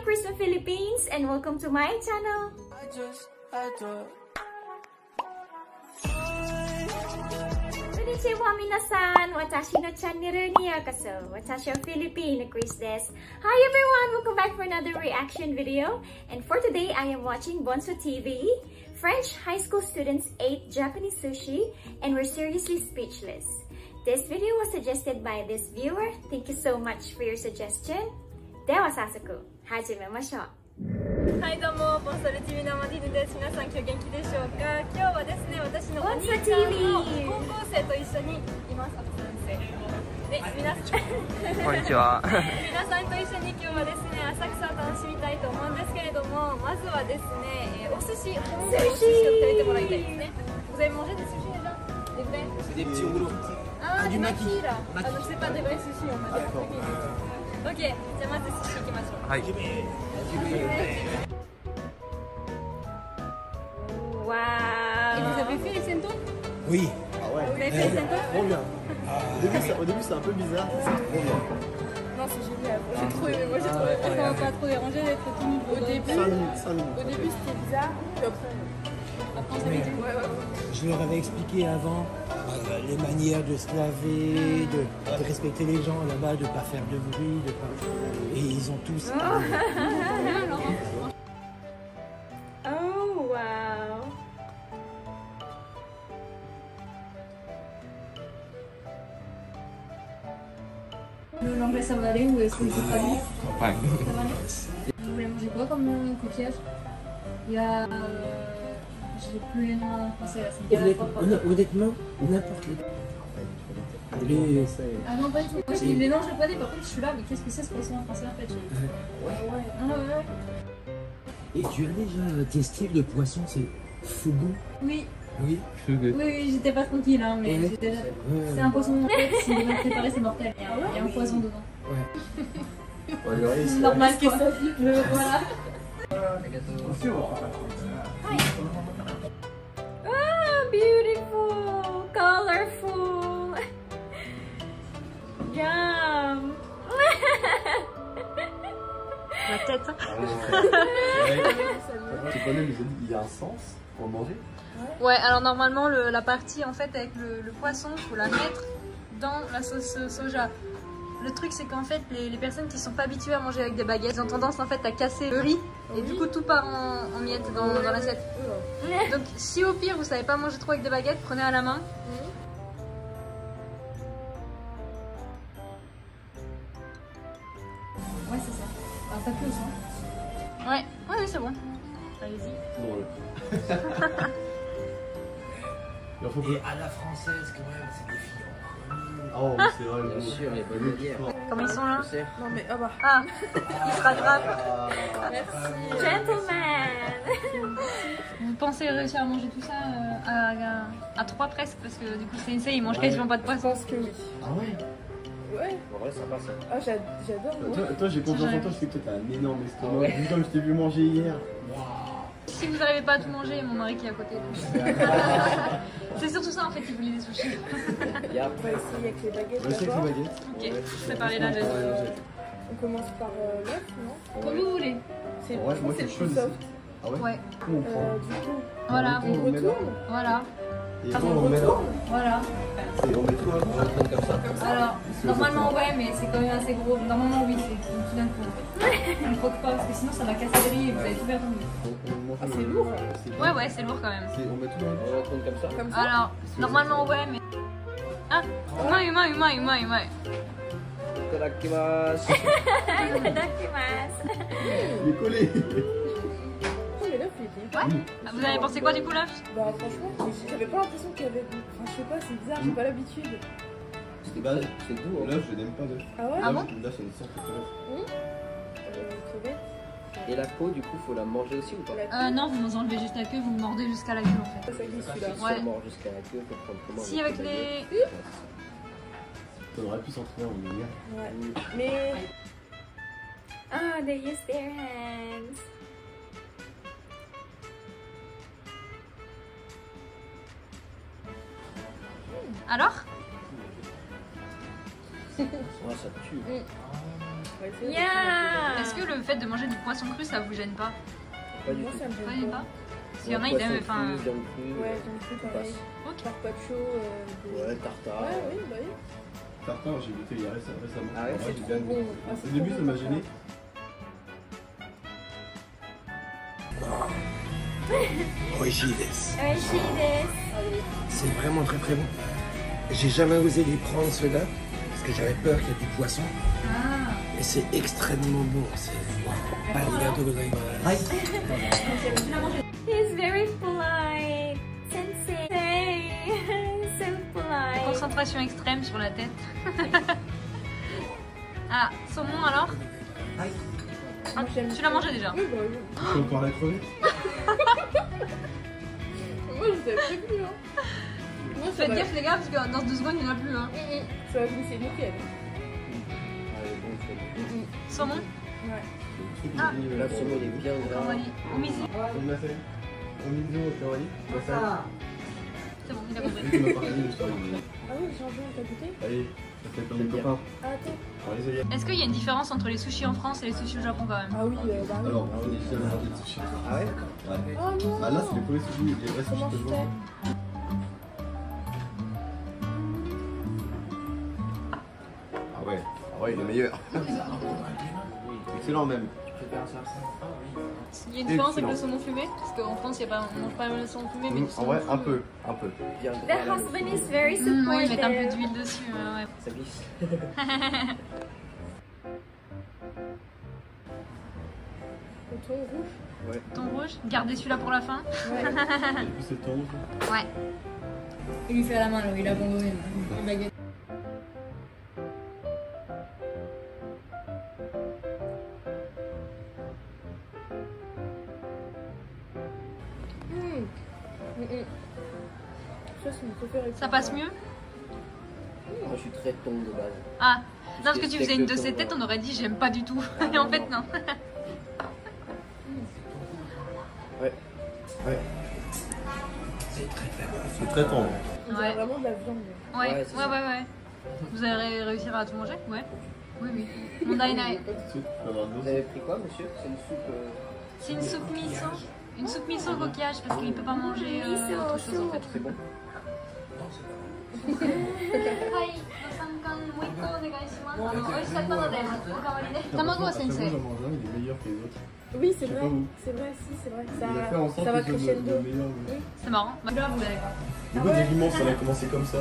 Chris of Philippines and welcome to my channel. こんにちは皆さん、私のチャンネルにようこそ。私はフィリピンの Chris です。Hi everyone, welcome back for another reaction video. And for today, I am watching Bonso TV. French high school students ate Japanese sushi and were seriously speechless. This video was suggested by this viewer. Thank you so much for your suggestion. では早速始めましょう。はいどうも、ボンソル TV のマディヌです。皆さん今日元気でしょうか。今日はですね、私のお兄ちゃんの高校生と一緒にいます。あと先生で、皆さんこんにちは皆さんと一緒に今日はですね、浅草を楽しみたいと思うんですけれども、まずはですね、お寿司、本場のお寿司を食べてもらいたいですね。Vous avez mangé des sushis déjà? Des vrais? C'est des petits rouleaux. Ah, du maki là. Ah donc c'est pas des vrais sushis, on va dire. Ok, じゃあまず寿司行きましょう。はい。Wow. Et vous avez fait les sento? Oui. Ah ouais. Vous avez fait les sento? Trop bien. Au début c'est un peu bizarre, c'est trop bien. Non, c'est génial. J'ai trop aimé. Moi j'ai trop aimé. Ça m'a pas trop dérangé d'être tout nu. Au début, 5 minutes. Au début c'était bizarre. Puis après on s'est dit ouais. Je leur avais expliqué avant les manières de se laver, de respecter les gens là-bas, de ne pas faire de bruit, et ils ont tous... Oh wow. L'anglais ça va aller ou est-ce que c'est pas bon? Ça va aller. Vous voulez manger quoi comme coquillage? Il y a... J'ai plus les noms en français là. Honnêtement, n'importe les... Ah non, pas du tout. Moi j'ai les noms japonais, par contre je suis là, mais qu'est-ce que c'est ce poisson en français en fait? Ouais. Ah ouais. Et tu as déjà testé le poisson, c'est fugu? Oui. Oui, fugu. Oui, j'étais pas tranquille, hein, mais j'ai déjà... C'est un poisson en fait, si bien préparé, c'est mortel. Il y a un poison dedans. Ouais. C'est normal que ça vit, voilà. Oh, beautiful, colorful. Yum. La tête. Tu connais, mais il y a un sens pour manger? Ouais, alors normalement la partie en fait avec le poisson, faut la mettre dans la sauce soja. Le truc c'est qu'en fait les personnes qui sont pas habituées à manger avec des baguettes, ils ont tendance en fait à casser le riz et du coup tout part en miettes dans l'assiette. Donc si au pire vous savez pas manger trop avec des baguettes, prenez à la main. Ouais c'est ça. Alors ça pue hein. Ouais c'est bon. Allez-y. Et à la française, quand même, c'est des filles. Oh, c'est vrai, bien sûr, les bonnes bières. Comment ils sont là? Non mais ah bah. Ah, ils se rattrapent. Merci. Gentleman. Vous pensez réussir à manger tout ça à 3 presque? Parce que du coup Sensei il mange quasiment pas de Je poisson. pense que oui. Ah ouais? Ouais. En vrai, ça passe. Ah j'adore. Toi j'ai confiance en toi parce que toi t'as un énorme estomac. Vu comme je t'ai vu manger hier. Si vous n'arrivez pas à tout manger, mon mari qui est à côté. C'est surtout ça en fait, il voulait des sushis. On va essayer avec les baguettes Ouais, c'est avec d'abord. les baguettes. Ok, préparez la geste. On commence par l'œuf, non? Comme vous voulez. C'est Ouais, moi c'est c'est le plus chaud. soft. Ah ouais? Ouais, Comment on prend? Du coup, voilà, On met là. voilà, Et quand on met là, voilà. on met quoi? On va prendre comme ça. Alors, normalement ouais, mais c'est quand même assez gros. Normalement oui, c'est tout d'un coup. On ne croque pas parce que sinon ça va casser le riz et vous allez tout faire tomber. Ah c'est lourd. Ouais, c'est lourd quand même. On met tout dans le... On va prendre comme ça. Comme ça. Alors, normalement ouais, mais... Ah, humain. Itadakimasu. Itadakimasu. Il est collé. Oh mais l'œuf il était. Ouais. Ah, vous avez pensé quoi du coup là? Bah franchement, j'avais pas l'impression qu'il y avait. Enfin je sais pas, c'est bizarre, j'ai pas l'habitude. C'est doux. L'œuf, je n'aime pas d'œuf. Ah ouais? Ah bon? Là, c'est une sorte de Crevette. Et la peau, du coup, faut la manger aussi ou pas? Non, vous enlevez juste la queue, vous mordez jusqu'à la queue en fait. Ça qui est celui-là. Ouais. Si on mord jusqu'à la queue, faut prendre comment? Si avec les... On aurait pu s'entraîner en lumière. Ouais. Mais. Oh, they use their hands. Alors? Ouais, ça tue. va essayer. Yeah. Est-ce que le fait de manger du poisson cru, ça vous gêne pas? Pas du Moi, tout. ça me Pas gêne du pas. pas? Parce qu'il y en a, ils aiment. Enfin. Viande crue, Ouais, j'aime plus pareil. Ok. Carpaccio. ouais, tartare. Ouais, oui, bah oui. Tartare, j'ai goûté il y a récemment. Ah ouais, j'ai C'est bien trop aimé. bon. Ah, c'est Au début, trop ça m'a bon, gêné. Oishides. Oishides. C'est vraiment très très bon. J'ai jamais osé les prendre ceux-là parce que j'avais peur qu'il y ait du poisson. Ah. Mais c'est extrêmement bon. C'est arigato gozaimasu. He's very polite. Sensei. Hey, so polite. Concentration extrême sur la tête. Ah, saumon alors? Ah, Moi, j'aime tu l'as mangé déjà? Oui, bah oui. Tu peux encore la crever? Moi, je savais plus plus, hein. Moi, ça Faites va. gaffe les gars, parce que dans 2 secondes il n'y en a plus. Hein. Ça va glisser nickel. Allez, bon, Saumon? Ouais. Ah. là, le saumon il est bien gras. Kawali. Omizu. Omimasen. Omizu, Kawali. C'est bon, il a compris. Tu m'as parlé de l'histoire. Ah oui, le jambon, t'as goûté? Allez, ça fait plein de copains. Ah, attends. Alors, les aïeux. Est-ce qu'il y a une différence entre les sushis en France et les sushis au Japon quand même? Ah oui, bah oui. Alors, on est jamais mangé de sushi. Ah ouais? Ouais. Oh non. Bah là, c'est les premiers sushis, les vrais Comment sushis je que je fais? mange. Ah ouais, il est meilleur. Excellent même. Il y a une différence avec le saumon fumé? Parce qu'en France, on mange pas le saumon fumé, mais du En saumon vrai, fumé. un peu. Bien The gras. là, husband le is very Ouais, ils mettent un peu supportive. d'huile dessus. Ouais. Ça glisse. Le thon rouge? Thon rouge, gardez celui-là pour la fin. Ouais. Et puis c'est ton rouge. Ouais. Il lui fait à la main, alors il a abandonné. Une baguette. Ça, c'est mon préféré. Ça passe mieux? Moi, je suis très thon de base. Ah, non, parce ce que qui tu est faisais une de steak de ces thon, têtes, on aurait dit j'aime pas du tout. Ah, Et en non, fait, non. non. Ouais. C'est très très bon. C'est très tendre. On dirait Ouais. vraiment de la viande. Ouais, Ouais, ouais, c'est ouais, ça. ouais. Vous allez réussir à tout manger? Ouais. Oui, oui. Mon dainai. Tout de suite, tu vas avoir de Vous l'eau. avez pris quoi, monsieur? C'est une soupe. C'est une soupe miso. Une soupe miso au coquillage parce qu'il peut pas manger autre chose en fait. C'est bon. Tamago Après, moi, sensei. j'en mange un, il est meilleur que les autres. Oui, c'est Je sais vrai. pas vous. C'est vrai, si, c'est vrai. Il a fait en sorte Ça va que ce soit crescendo. le meilleur. C'est marrant. Bah, Du coup, techniquement, ça va commencer comme ça.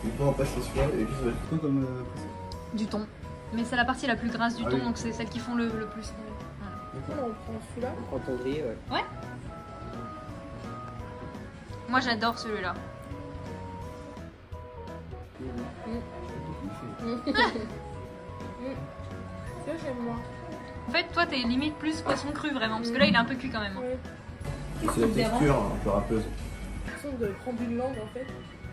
Et puis on va passer celui-là. Et puis ça va être tout comme précédent. du thon. Mais c'est la partie la plus grasse du Ah thon, oui. donc c'est celle qui font le plus. On prend celui-là. On prend ton gris, ouais. Moi j'adore celui-là. Ça, j'aime moins. En fait, toi t'es limite plus poisson cru vraiment, parce que là il est un peu cuit quand même. Ouais. C'est la texture un peu râpeuse. L'impression de prendre une langue en fait.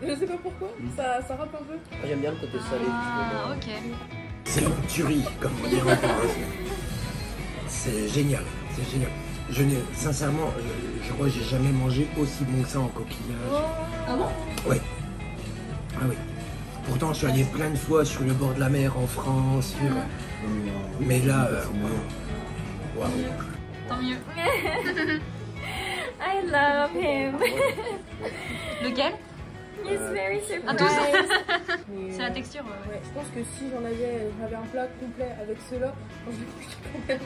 Je sais pas pourquoi, ça râpe un peu. Moi, j'aime bien le côté salé. Ah, ok. C'est une tuerie, comme on dit en France. C'est génial, c'est génial. Je n'ai, sincèrement, je crois que j'ai jamais mangé aussi bon que ça en coquillage. Ah bon? Oui. Ah oui. Pourtant, je suis allé plein de fois sur le bord de la mer en France. Mais là, waouh. Tant mieux. I love him. Lequel? He's very À tous. surprised. C'est la texture. Ouais, je pense que si j'avais un plat complet avec ceux-là, je vais quand même.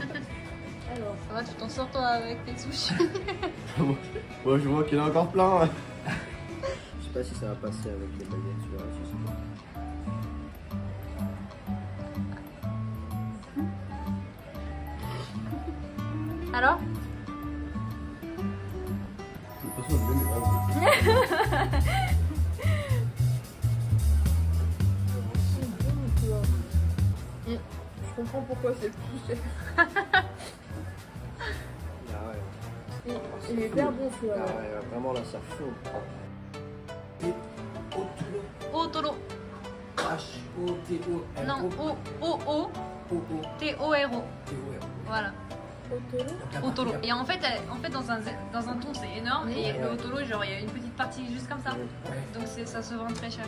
Alors, Ça va, tu t'en sors toi avec tes sushis. Moi, je vois qu'il y en a encore plein. Je sais pas si ça va passer avec les baguettes, tu verras, je sais pas. Alors? De toute façon, je vais les rendre. je comprends pourquoi c'est plus cher. Ah ouais. Il est hyper bon Ah celui-là. ouais, vraiment là, ça fond. Otoro. H-O-T-O. Non, O-O-O-T-O-R-O. Voilà. Otoro. Otoro. Et en fait, dans un thon, c'est énorme. Et le otoro, genre, il y a une petite partie juste comme ça. Donc ça se vend très cher.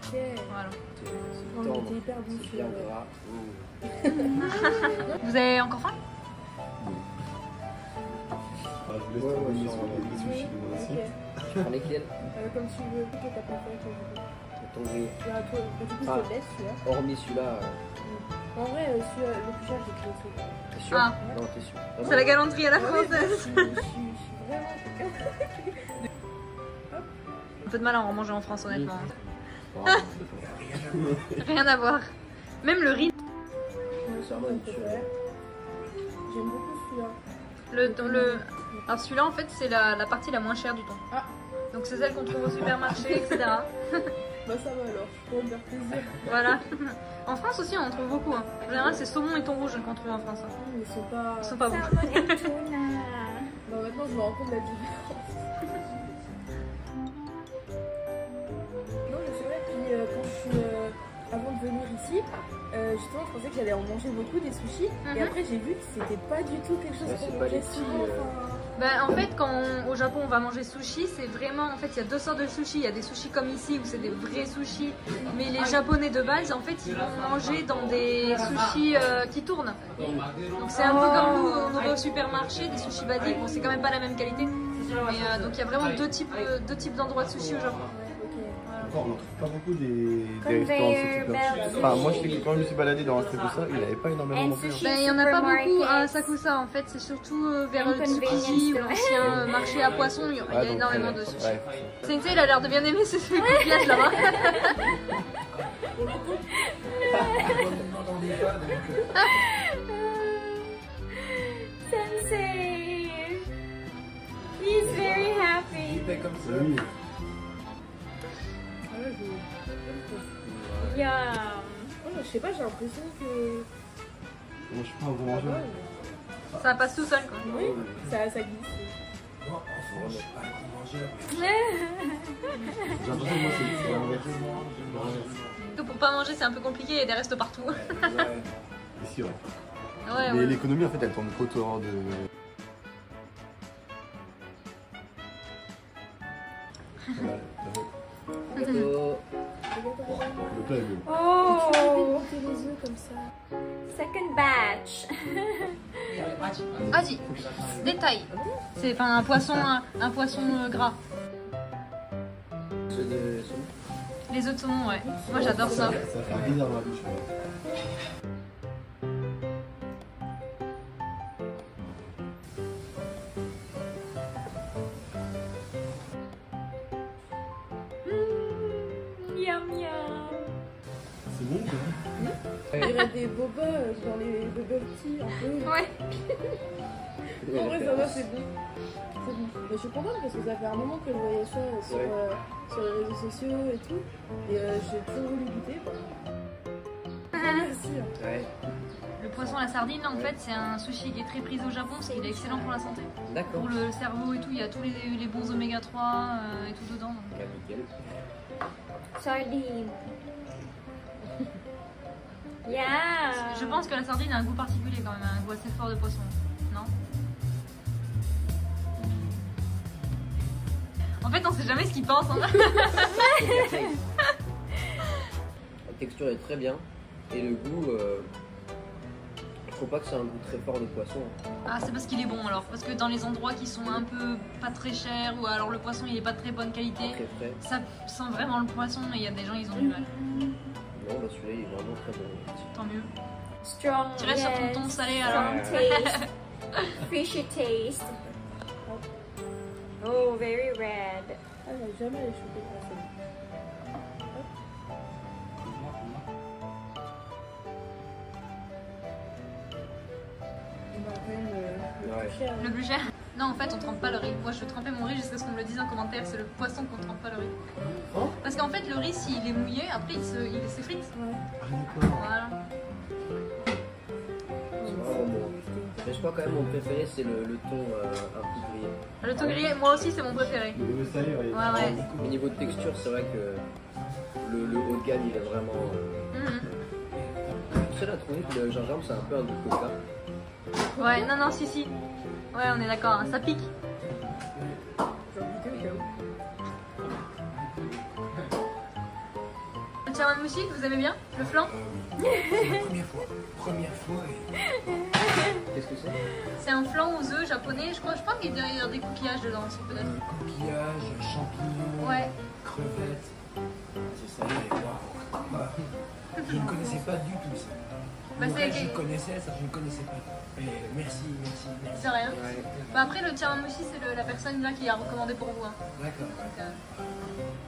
Ok. Voilà. On était hyper bon C'est bien gras. Vous avez encore faim? Ah, je vous laisse Ouais, terminer ouais, sur les sushis de mon assiette. Ok. Tu prends lesquels? Comme tu veux. Qu'est-ce que t'as préféré comme jeu? Ton gris. Du coup, je Ah. te laisse celui-là. Hormis celui-là, En vrai, celui-là, le plus cher, j'ai créé celui. t'es sûr? Ah. Non, t'es sûr. C'est la galanterie à la Je française. suis vraiment. Un peu de mal à en manger en France, honnêtement. Ah, Rien à voir. Même le riz. Moi, c'est mon préféré. J'aime beaucoup celui-là. Alors celui-là, en fait, c'est la partie la moins chère du thon. Ah. Donc c'est celle qu'on trouve au supermarché, etc. Bah, ça va alors, je pourrais me faire plaisir. Voilà. En France aussi, on en trouve beaucoup. Hein. En général, c'est saumon et thon rouge qu'on trouve en France. Hein. Ils sont pas. Ils sont pas bons. Salmon and tuna. Non, maintenant, je me rends compte de la différence. Non, mais c'est vrai, puis quand je suis. Avant de venir ici, justement, je pensais que j'allais en manger beaucoup des sushis. Et après, j'ai vu que c'était pas du tout quelque chose Ouais, qu'on c'est pas mangeait des petits, souvent. Bah, en fait, quand au Japon on va manger sushi, c'est vraiment. En fait, il y a deux sortes de sushis. Il y a des sushis comme ici où c'est des vrais sushis. Mais les Japonais de base, en fait, ils vont manger dans des sushis qui tournent. Donc c'est un peu comme nous, on aurait au supermarché des sushis basiques. Bon, c'est quand même pas la même qualité. Mais donc il y a vraiment deux types d'endroits de sushi au Japon. Encore, on n'en trouve pas beaucoup des Conveyor restaurants de ce type-là. belt. Enfin, moi, je sais que quand je me suis baladé dans un truc comme ça, il n'y avait pas énormément And non plus. hein. sushi. Ben, il n'y en a pas beaucoup à Supermarkets. Sakusa en fait, c'est surtout vers And le Tsukiji ou convenience l'ancien marché à poissons, il y a Ouais, donc, énormément de sushi. ouais. Sensei il a l'air de bien aimer ces coquillettes là-bas. Sensei. He's very happy. Oui. Ah ouais, Yum. je sais pas, j'ai l'impression que. Moi, je suis pas un gros mangeur. Ça passe tout seul quoi. Oui, ça glisse. J'ai l'impression que moi, c'est l'inverse. Que pour pas manger c'est un peu compliqué, il y a des restos partout. Ici, ouais. Ouais, Mais ouais. l'économie, en fait, elle tourne autour de. Voilà, Gâteau. le plat est mieux. Oh, Monter les œufs comme ça. second batch. Vas-y, détail. C'est enfin un poisson gras. Ceux de saumon. Les œufs de saumon, ouais. Moi j'adore ça. Ça fait bizarre dans la bouche. Ouais. Yum yum. C'est bon, quoi. Il y aurait des boba dans les bubble tea un peu. Ouais. En vrai, ça va, c'est bon. C'est bon. Mais je suis contente parce que ça fait un moment que je voyais ça sur, Ouais. sur les réseaux sociaux et tout. Et j'ai toujours voulu goûter. Merci. Ouais, Le poisson à la sardine, en fait, c'est un sushi qui est très prisé au Japon parce qu'il est excellent pour la santé. d'accord. Pour le cerveau et tout, il y a tous les bons oméga 3 et tout dedans. donc. Ouais, nickel. Sardine. Yeah. Je pense que la sardine a un goût particulier quand même, un goût assez fort de poisson, non? En fait, on sait jamais ce qu'ils pensent. Hein. La texture est très bien. Et le goût, je trouve pas que c'est un goût très fort de poisson. Ah, c'est parce qu'il est bon alors. Parce que dans les endroits qui sont un peu pas très chers ou alors le poisson il est pas de très bonne qualité, Très frais. ça sent vraiment le poisson et il y a des gens ils ont du mal. Non, bah celui-là il est vraiment très bon. Tant mieux. Strong. Tu restes sur ton ton salé alors. Strong taste. Fishy taste. Oh, very red. Ah, j'ai jamais les choper comme ça. On va quand même le Ouais. plus cher. Le plus cher? Non, en fait, on trempe pas le riz. Moi, je trempais mon riz jusqu'à ce qu'on me le dise en commentaire. C'est le poisson qu'on trempe pas le riz. Oh. Parce qu'en fait, le riz, s'il est mouillé, après, il s'effrite. Ouais. Voilà. C'est vraiment bon. Mais je crois quand même mon préféré c'est le thon un peu grillé. Le thon grillé, moi aussi, c'est mon préféré. Le salé, ouais. Ouais. Mais niveau de texture, c'est vrai que le haut de gamme il est vraiment. Mhm. Tu sais, la trouvé que le gingembre c'est un peu un goût de coca. Ouais, non, si. Ouais, on est d'accord, hein, ça pique. J'en goûtais au cas où. chawanmushi que vous aimez bien? Le flan? C'est la première fois. Première fois. Qu'est-ce que c'est? C'est un flan aux œufs japonais. Je pense qu'il y a des coquillages dedans aussi, peut-être. Coquillages, champignons, Ouais. crevettes. C'est ça, waouh. Je ne connaissais pas du tout ça. Bah, Le c'est reste, que- je connaissais, ça je ne connaissais pas. Mais merci. C'est rien. Ouais. Bah, après, le chawanmushi, c'est la personne là qui a recommandé pour vous. Hein. D'accord. Donc,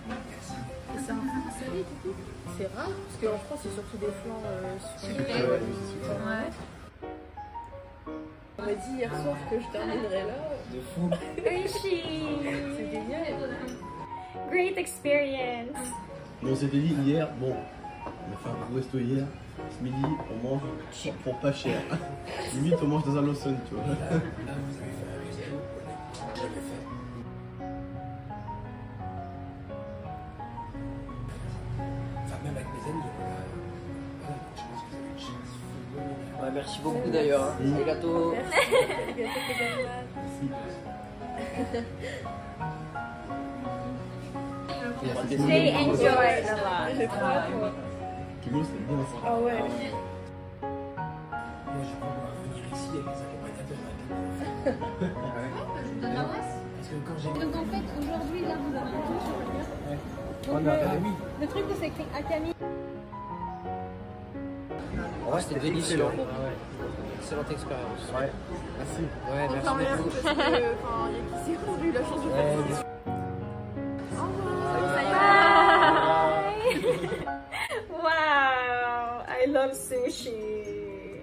Merci. Et c'est un flan salé du coup. C'est rare parce qu'en France c'est surtout des flans sucrés. sucré. Ouais. On m'a dit hier soir que je terminerais là. De fou. Oishi! C'est génial. Great experience! Mais on s'était dit hier, bon, on a fait un gros resto hier. Ce midi, on mange pour pas cher. Limite, on mange dans un Lawson, tu vois. Là, vous avez fait un resto. J'avais fait. Enfin, même avec mes amis, voilà, je pense que vous avez une chance phénoménale. Ouais, merci beaucoup d'ailleurs. Hein. Arigato. They enjoyed a lot. J'ai froid moi. Kimo, c'est bien ça. Ah ouais. Moi, je peux venir ici avec les accompagnateurs je vous donne l'adresse. parce que quand j'ai Donc en fait, aujourd'hui, là, vous avez un truc sur le lien. Donc, Ah oui, le truc où c'est écrit Akami. Ouais, c'était délicieux. Excellente expérience. Ouais. Merci. Ouais, merci Tant mieux beaucoup. parce que enfin, il y a qui s'y ont eu la chance de faire ça. Wow, I love sushi.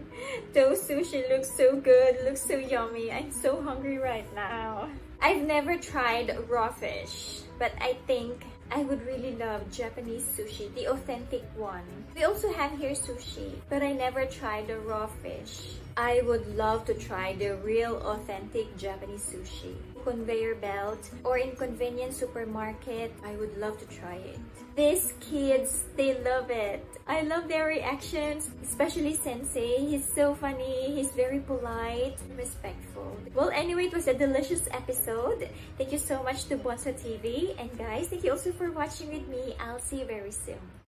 Those sushi look so good, look so yummy. I'm so hungry right now. I've never tried raw fish, but I think I would really love Japanese sushi, the authentic one. We also have here sushi, but I never tried the raw fish. I would love to try the real authentic Japanese sushi. Conveyor belt or in convenience supermarket, I would love to try it. These kids, they love it. I love their reactions, especially Sensei. He's so funny, he's very polite, respectful. Well, anyway, it was a delicious episode. Thank you so much to Bonsa TV. And guys, thank you also for watching with me. I'll see you very soon.